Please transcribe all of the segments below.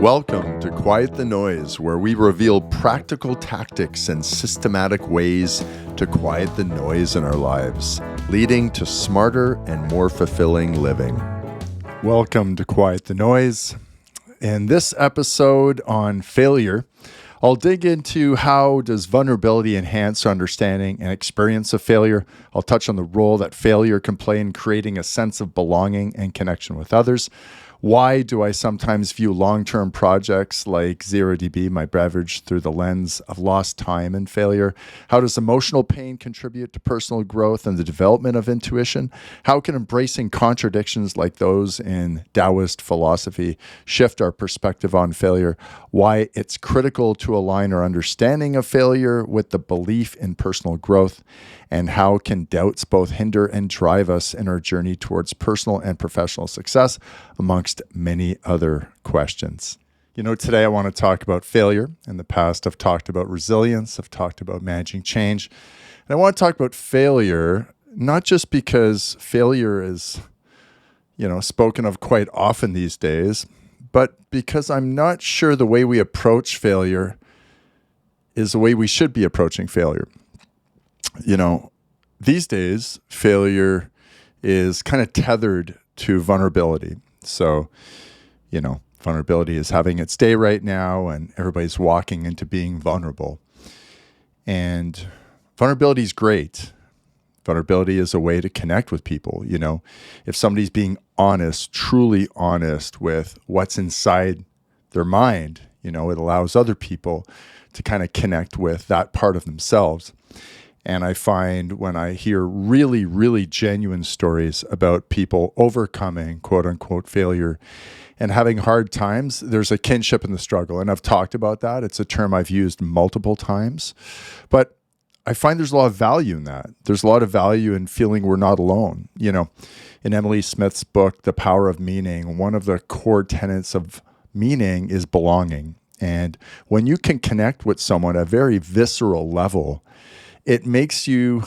Welcome to Quiet the Noise, where we reveal practical tactics and systematic ways to quiet the noise in our lives, leading to smarter and more fulfilling living. Welcome to Quiet the Noise. In this episode on failure, I'll dig into how does vulnerability enhance our understanding and experience of failure. I'll touch on the role that failure can play in creating a sense of belonging and connection with others. Why do I sometimes view long-term projects like ZeroDB, my beverage, through the lens of lost time and failure? How does emotional pain contribute to personal growth and the development of intuition? How can embracing contradictions like those in Taoist philosophy shift our perspective on failure? Why it's critical to align our understanding of failure with the belief in personal growth? And how can doubts both hinder and drive us in our journey towards personal and professional success, amongst many other questions. Today I want to talk about failure. In the past, I've talked about resilience. I've talked about managing change. And I want to talk about failure, not just because failure is, spoken of quite often these days, but because I'm not sure the way we approach failure is the way we should be approaching failure. These days, failure is kind of tethered to vulnerability. So, vulnerability is having its day right now, and everybody's walking into being vulnerable. And vulnerability is great. Vulnerability is a way to connect with people. If somebody's being honest, truly honest with what's inside their mind, it allows other people to kind of connect with that part of themselves. And I find when I hear really, really genuine stories about people overcoming quote unquote failure and having hard times, there's a kinship in the struggle. And I've talked about that. It's a term I've used multiple times, but I find there's a lot of value in that. There's a lot of value in feeling we're not alone. In Emily Smith's book, The Power of Meaning, one of the core tenets of meaning is belonging. And when you can connect with someone at a very visceral level, it makes you,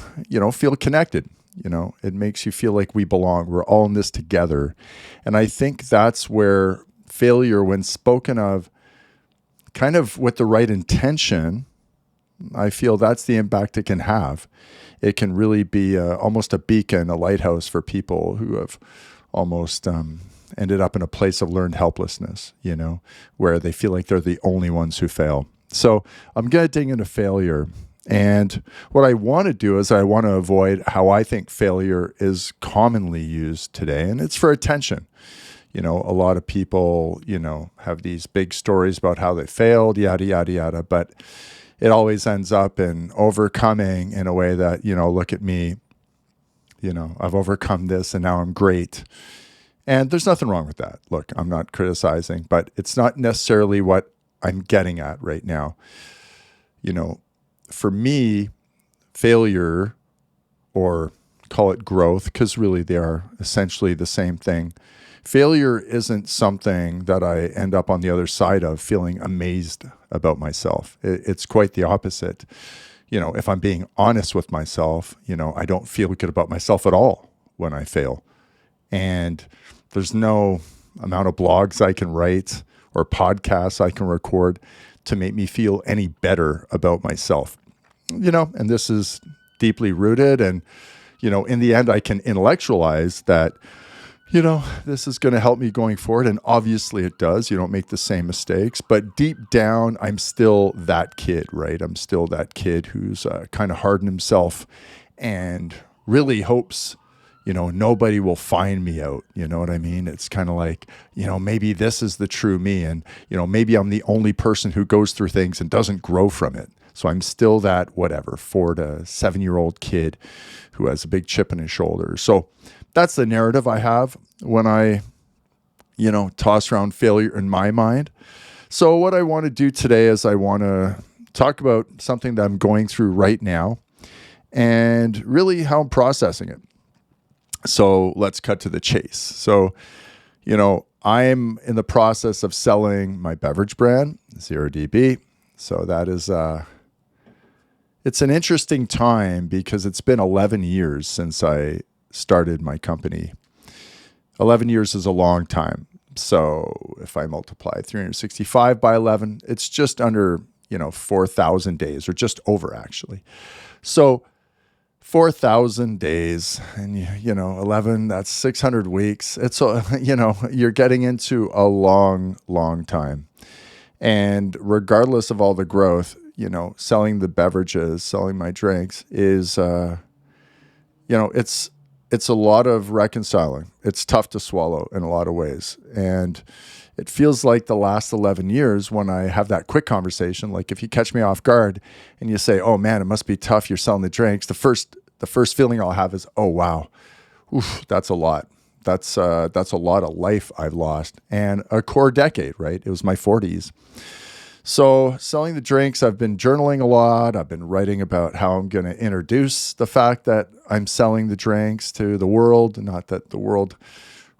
feel connected. It makes you feel like we belong. We're all in this together. And I think that's where failure, when spoken of kind of with the right intention, I feel that's the impact it can have. It can really be almost a beacon, a lighthouse for people who have almost ended up in a place of learned helplessness, where they feel like they're the only ones who fail. So I'm going to dig into failure. And what I want to do is I want to avoid how I think failure is commonly used today, and it's for attention. A lot of people, have these big stories about how they failed, yada, yada, yada, but it always ends up in overcoming in a way that, look at me, I've overcome this and now I'm great. And there's nothing wrong with that. Look, I'm not criticizing, but it's not necessarily what I'm getting at right now. For me, failure, or call it growth, because really they are essentially the same thing. Failure isn't something that I end up on the other side of feeling amazed about myself. It's quite the opposite. If I'm being honest with myself, I don't feel good about myself at all when I fail. And there's no amount of blogs I can write or podcasts I can record to make me feel any better about myself. And this is deeply rooted. And, in the end, I can intellectualize that, this is going to help me going forward. And obviously it does. You don't make the same mistakes. But deep down, I'm still that kid, right? I'm still that kid who's kind of hardened himself and really hopes, nobody will find me out. You know what I mean? It's kind of like, maybe this is the true me. And, maybe I'm the only person who goes through things and doesn't grow from it. So I'm still that, 4 to 7-year-old kid who has a big chip on his shoulder. So that's the narrative I have when I, toss around failure in my mind. So what I want to do today is I want to talk about something that I'm going through right now and really how I'm processing it. So let's cut to the chase. So, I'm in the process of selling my beverage brand, ZeroDB. So that is, it's an interesting time because it's been 11 years since I started my company. 11 years is a long time. So if I multiply 365 by 11, it's just under, 4,000 days, or just over actually. So 4,000 days and, 11, that's 600 weeks. It's, you're getting into a long, long time. And regardless of all the growth, selling the beverages, selling my drinks is, it's a lot of reconciling. It's tough to swallow in a lot of ways. And it feels like the last 11 years when I have that quick conversation, like if you catch me off guard and you say, oh man, it must be tough, you're selling the drinks. The first feeling I'll have is, oh wow, oof, that's a lot. That's a lot of life I've lost, and a core decade, right? It was my 40s. So selling the drinks, I've been journaling a lot. I've been writing about how I'm going to introduce the fact that I'm selling the drinks to the world. Not that the world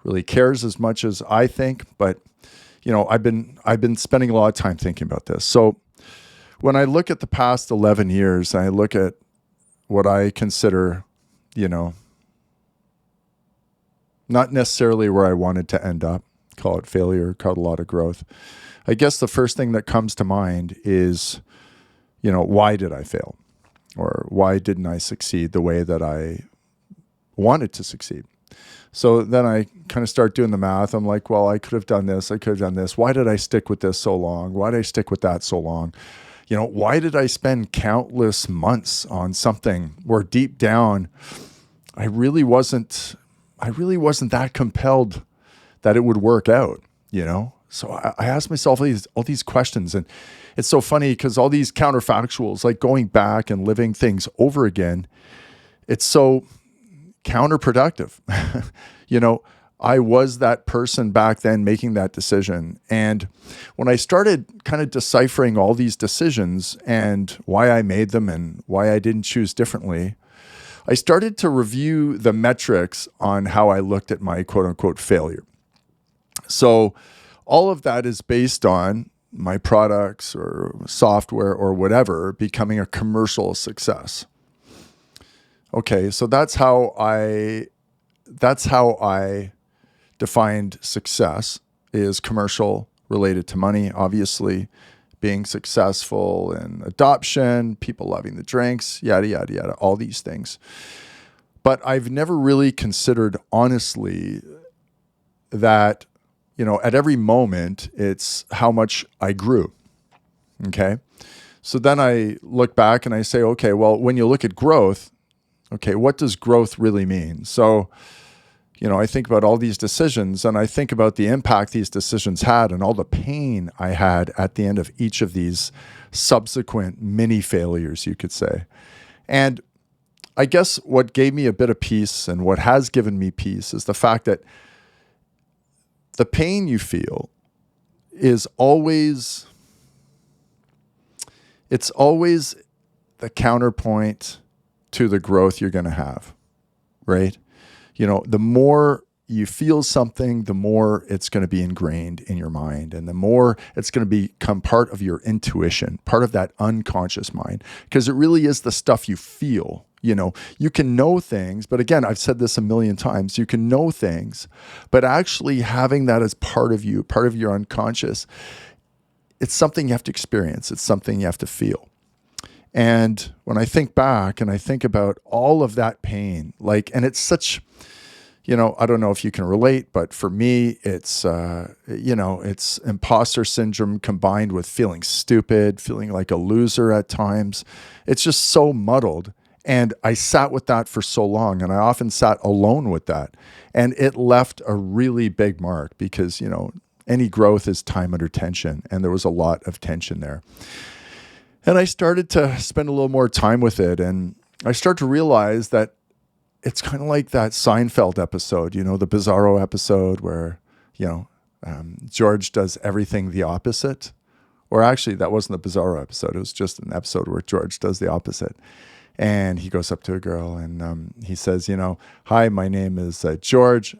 really cares as much as I think, but I've been spending a lot of time thinking about this. So when I look at the past 11 years, I look at what I consider, not necessarily where I wanted to end up, call it failure, call it a lot of growth. I guess the first thing that comes to mind is, why did I fail? Or why didn't I succeed the way that I wanted to succeed? So then I kind of start doing the math. I'm like, well, I could have done this. I could have done this. Why did I stick with this so long? Why did I stick with that so long? Why did I spend countless months on something where deep down, I really wasn't that compelled that it would work out, So I asked myself all these questions, and it's so funny because all these counterfactuals, like going back and living things over again, it's so counterproductive. I was that person back then making that decision. And when I started kind of deciphering all these decisions and why I made them and why I didn't choose differently, I started to review the metrics on how I looked at my quote unquote failure. So all of that is based on my products or software or whatever becoming a commercial success. Okay, so that's how I defined success, is commercial, related to money, obviously, being successful in adoption, people loving the drinks, yada, yada, yada, all these things. But I've never really considered honestly that, at every moment, it's how much I grew. Okay. So then I look back and I say, okay, well, when you look at growth, okay, what does growth really mean? So, I think about all these decisions and I think about the impact these decisions had and all the pain I had at the end of each of these subsequent mini failures, you could say. And I guess what gave me a bit of peace and what has given me peace is the fact that the pain you feel is always the counterpoint to the growth you're going to have, right? The more you feel something, the more it's going to be ingrained in your mind, and the more it's going to become part of your intuition, part of that unconscious mind, because it really is the stuff you feel. You can know things, but again, I've said this a million times, you can know things, but actually having that as part of you, part of your unconscious, it's something you have to experience. It's something you have to feel. And when I think back and I think about all of that pain, and it's such, I don't know if you can relate, but for me, it's, it's imposter syndrome combined with feeling stupid, feeling like a loser at times. It's just so muddled. And I sat with that for so long, and I often sat alone with that. And it left a really big mark because, any growth is time under tension, and there was a lot of tension there. And I started to spend a little more time with it, and I started to realize that it's kind of like that Seinfeld episode, the Bizarro episode where, George does everything the opposite. Or actually, that wasn't the Bizarro episode. It was just an episode where George does the opposite. And he goes up to a girl and he says, hi, my name is George.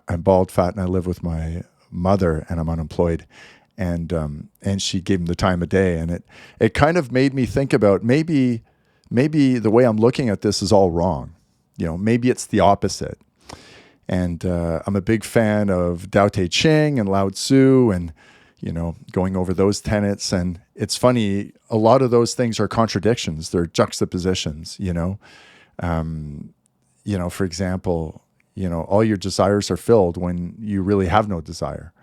I'm bald, fat, and I live with my mother, and I'm unemployed. And she gave him the time of day. And it kind of made me think about maybe the way I'm looking at this is all wrong. Maybe it's the opposite. And I'm a big fan of Tao Te Ching and Lao Tzu and, going over those tenets. And it's funny, a lot of those things are contradictions. They're juxtapositions, for example, all your desires are filled when you really have no desire.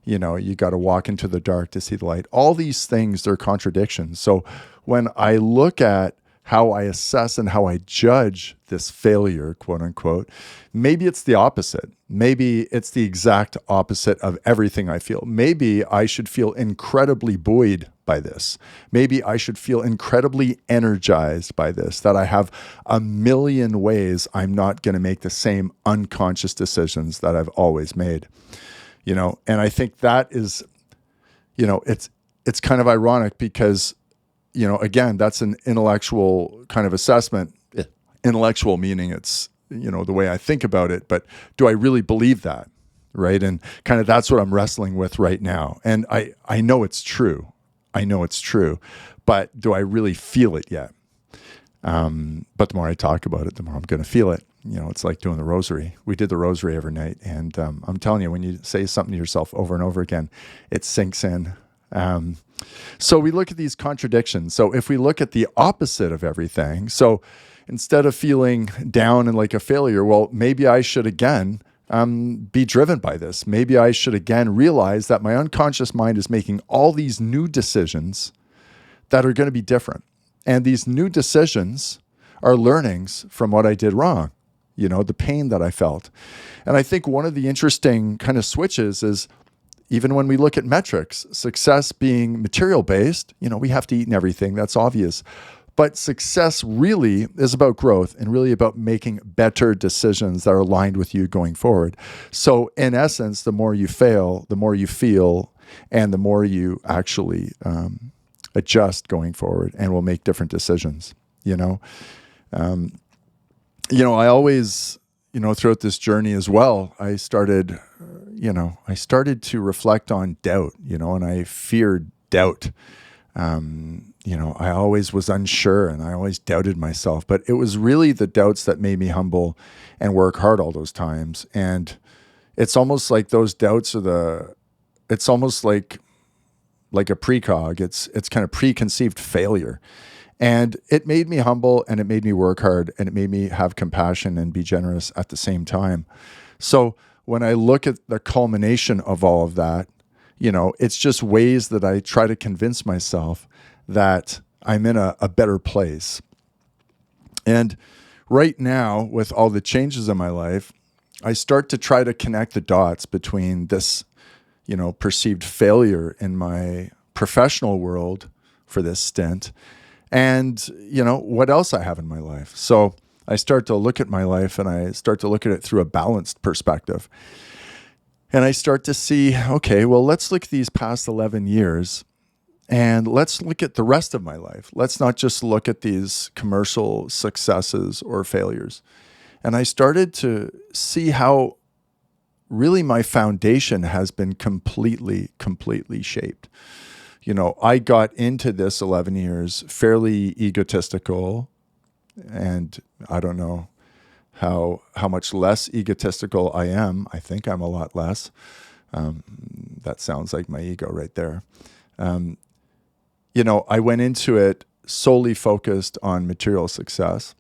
You got to walk into the dark to see the light. All these things, they're contradictions. So when I look at how I assess and how I judge this failure, quote unquote, maybe it's the opposite. Maybe it's the exact opposite of everything I feel. Maybe I should feel incredibly buoyed by this. Maybe I should feel incredibly energized by this, that I have a million ways I'm not going to make the same unconscious decisions that I've always made. And I think that is, it's kind of ironic because, again, that's an intellectual kind of assessment. Yeah. Intellectual meaning it's, the way I think about it, but do I really believe that? Right. And kind of that's what I'm wrestling with right now. And I know it's true. But do I really feel it yet? But the more I talk about it, the more I'm going to feel it. It's like doing the rosary. We did the rosary every night. And I'm telling you, when you say something to yourself over and over again, it sinks in. So we look at these contradictions. So if we look at the opposite of everything, so instead of feeling down and like a failure, well, maybe I should again be driven by this. Maybe I should again realize that my unconscious mind is making all these new decisions that are going to be different. And these new decisions are learnings from what I did wrong, the pain that I felt. And I think one of the interesting kind of switches is even when we look at metrics, success being material-based, we have to eat and everything, that's obvious. But success really is about growth and really about making better decisions that are aligned with you going forward. So in essence, the more you fail, the more you feel, and the more you actually adjust going forward and will make different decisions, I always, throughout this journey as well, I started to reflect on doubt, and I feared doubt. I always was unsure and I always doubted myself, but it was really the doubts that made me humble and work hard all those times. And it's almost like those doubts are it's almost like a precog. It's kind of preconceived failure. And it made me humble and it made me work hard and it made me have compassion and be generous at the same time. So when I look at the culmination of all of that, it's just ways that I try to convince myself that I'm in a better place. And right now, with all the changes in my life, I start to try to connect the dots between this, perceived failure in my professional world for this stint and, what else I have in my life. So I start to look at my life and I start to look at it through a balanced perspective. And I start to see, okay, well, let's look at these past 11 years and let's look at the rest of my life. Let's not just look at these commercial successes or failures. And I started to see how really my foundation has been completely shaped. I got into this 11 years fairly egotistical, and I don't know how much less egotistical I am. I think I'm a lot less. That sounds like my ego right there. I went into it solely focused on material success,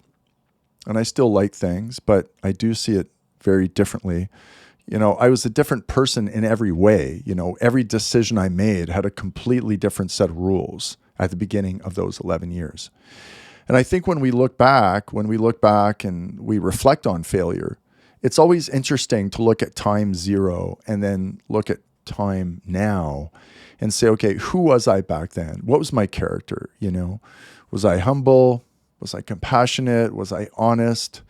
and I still like things, but I do see it very differently. I was a different person in every way. Every decision I made had a completely different set of rules at the beginning of those 11 years. And I think when we look back and we reflect on failure, it's always interesting to look at time zero and then look at time now and say, okay, who was I back then? What was my character? Was I humble? Was I compassionate? Was I honest?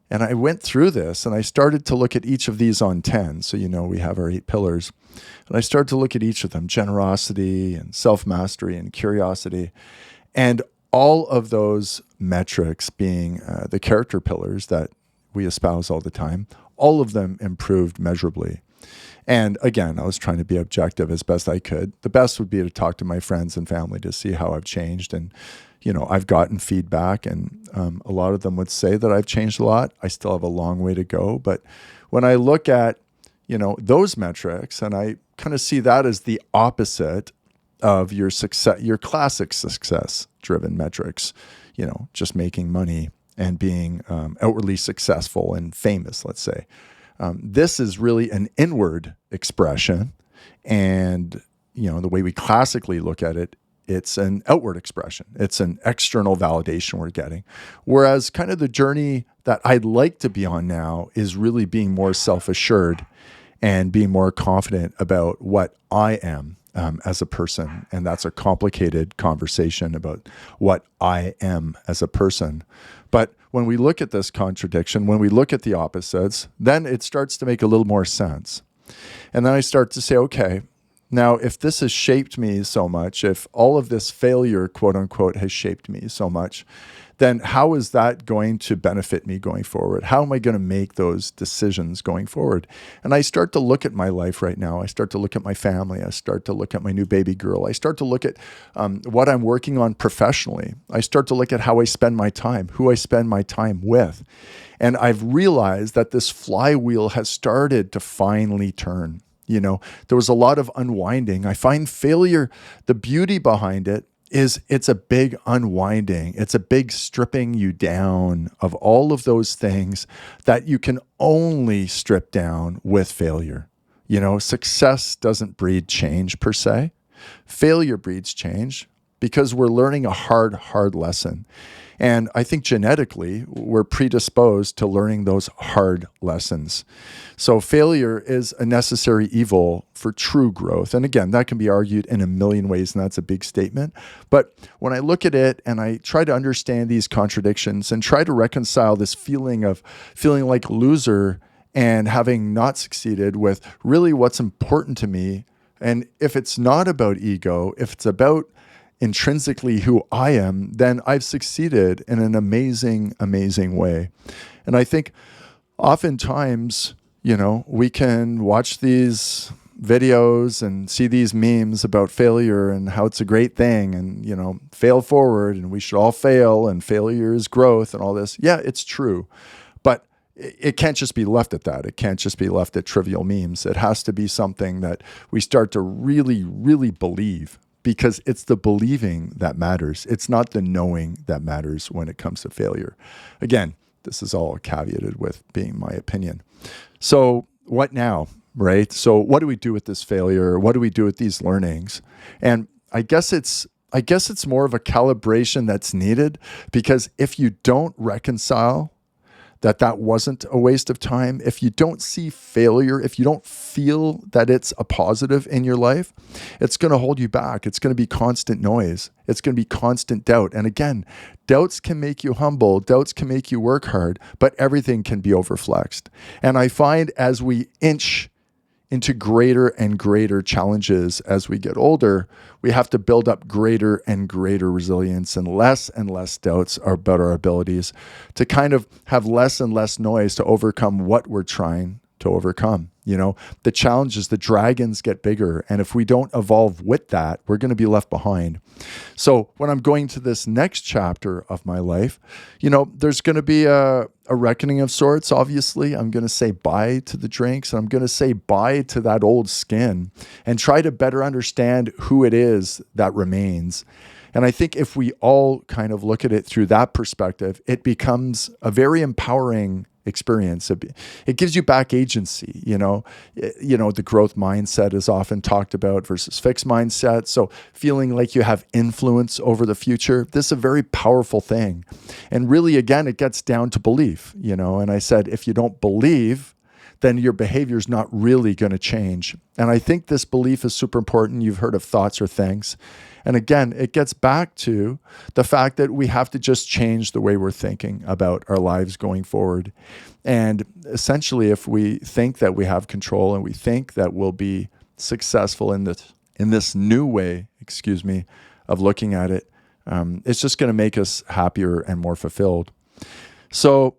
And I went through this and I started to look at each of these on 10. So, we have our 8 pillars. And I started to look at each of them, generosity and self-mastery and curiosity. And all of those metrics being the character pillars that we espouse all the time, all of them improved measurably. And again, I was trying to be objective as best I could. The best would be to talk to my friends and family to see how I've changed. And, I've gotten feedback, and a lot of them would say that I've changed a lot. I still have a long way to go. But when I look at, those metrics, and I kind of see that as the opposite of your success, your classic success-driven metrics, just making money and being outwardly successful and famous, let's say. This is really an inward expression. And, the way we classically look at it, it's an outward expression. It's an external validation we're getting. Whereas kind of the journey that I'd like to be on now is really being more self-assured and being more confident about what I am as a person. And that's a complicated conversation about what I am as a person. But when we look at this contradiction, when we look at the opposites, then it starts to make a little more sense. And then I start to say, okay, now if this has shaped me so much, if all of this failure, quote unquote, has shaped me so much, then how is that going to benefit me going forward? How am I going to make those decisions going forward? And I start to look at my life right now. I start to look at my family. I start to look at my new baby girl. I start to look at what I'm working on professionally. I start to look at how I spend my time, who I spend my time with. And I've realized that this flywheel has started to finally turn. There was a lot of unwinding. I find failure, the beauty behind it, is it's a big unwinding. It's a big stripping you down of all of those things that you can only strip down with failure. Success doesn't breed change per se. Failure breeds change because we're learning a hard lesson. And I think genetically, we're predisposed to learning those hard lessons. So failure is a necessary evil for true growth. And again, that can be argued in a million ways, and that's a big statement. But when I look at it and I try to understand these contradictions and try to reconcile this feeling of feeling like a loser and having not succeeded with really what's important to me, and if it's not about ego, if it's about intrinsically who I am, then I've succeeded in an amazing, amazing way. And I think oftentimes, we can watch these videos and see these memes about failure and how it's a great thing and, fail forward and we should all fail and failure is growth and all this. Yeah, it's true. But it can't just be left at that. It can't just be left at trivial memes. It has to be something that we start to really, really believe. Because it's the believing that matters. It's not the knowing that matters when it comes to failure. Again, this is all caveated with being my opinion. So what now, right? So what do we do with this failure? What do we do with these learnings? And I guess it's more of a calibration that's needed, because if you don't reconcile that wasn't a waste of time, if you don't see failure, if you don't feel that it's a positive in your life, it's going to hold you back. It's going to be constant noise. It's going to be constant doubt. And again, doubts can make you humble. Doubts can make you work hard, but everything can be overflexed. And I find as we inch into greater and greater challenges as we get older, we have to build up greater and greater resilience and less doubts about our abilities to kind of have less and less noise to overcome what we're trying to overcome. The challenges, the dragons get bigger. And if we don't evolve with that, we're going to be left behind. So when I'm going to this next chapter of my life, there's going to be a reckoning of sorts. Obviously, I'm going to say bye to the drinks, and I'm going to say bye to that old skin and try to better understand who it is that remains. And I think if we all kind of look at it through that perspective, it becomes a very empowering experience. It gives you back agency. The growth mindset is often talked about versus fixed mindset. So feeling like you have influence over the future, this is a very powerful thing. And really, again, it gets down to belief, and I said, if you don't believe, then your behavior is not really going to change. And I think this belief is super important. You've heard of thoughts or things. And again, it gets back to the fact that we have to just change the way we're thinking about our lives going forward. And essentially, if we think that we have control and we think that we'll be successful in this new way, of looking at it, it's just going to make us happier and more fulfilled. So,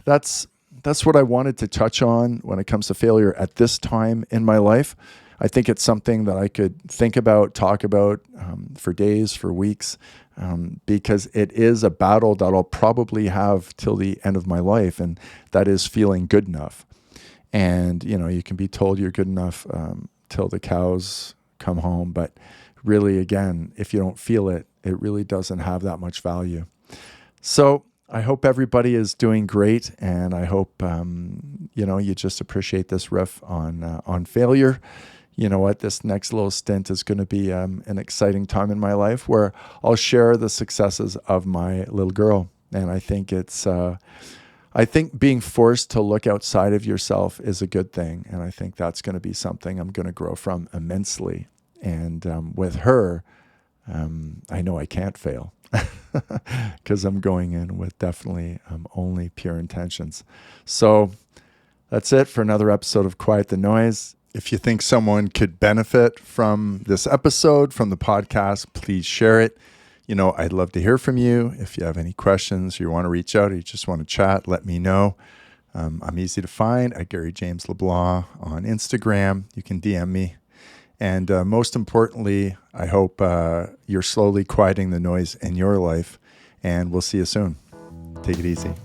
that's that's what I wanted to touch on when it comes to failure at this time in my life. I think it's something that I could think about, talk about for days, for weeks, because it is a battle that I'll probably have till the end of my life, and that is feeling good enough. And, you can be told you're good enough till the cows come home, but really, again, if you don't feel it, it really doesn't have that much value. So I hope everybody is doing great, and I hope, you just appreciate this riff on failure. You know what? This next little stint is going to be an exciting time in my life where I'll share the successes of my little girl. And I think I think being forced to look outside of yourself is a good thing. And I think that's going to be something I'm going to grow from immensely. And with her, I know I can't fail because I'm going in with definitely only pure intentions. So that's it for another episode of Quiet the Noise. If you think someone could benefit from this episode, from the podcast, please share it. I'd love to hear from you. If you have any questions, you want to reach out, or you just want to chat, let me know. I'm easy to find at Gary James LeBlanc on Instagram. You can DM me. And most importantly, I hope you're slowly quieting the noise in your life. And we'll see you soon. Take it easy.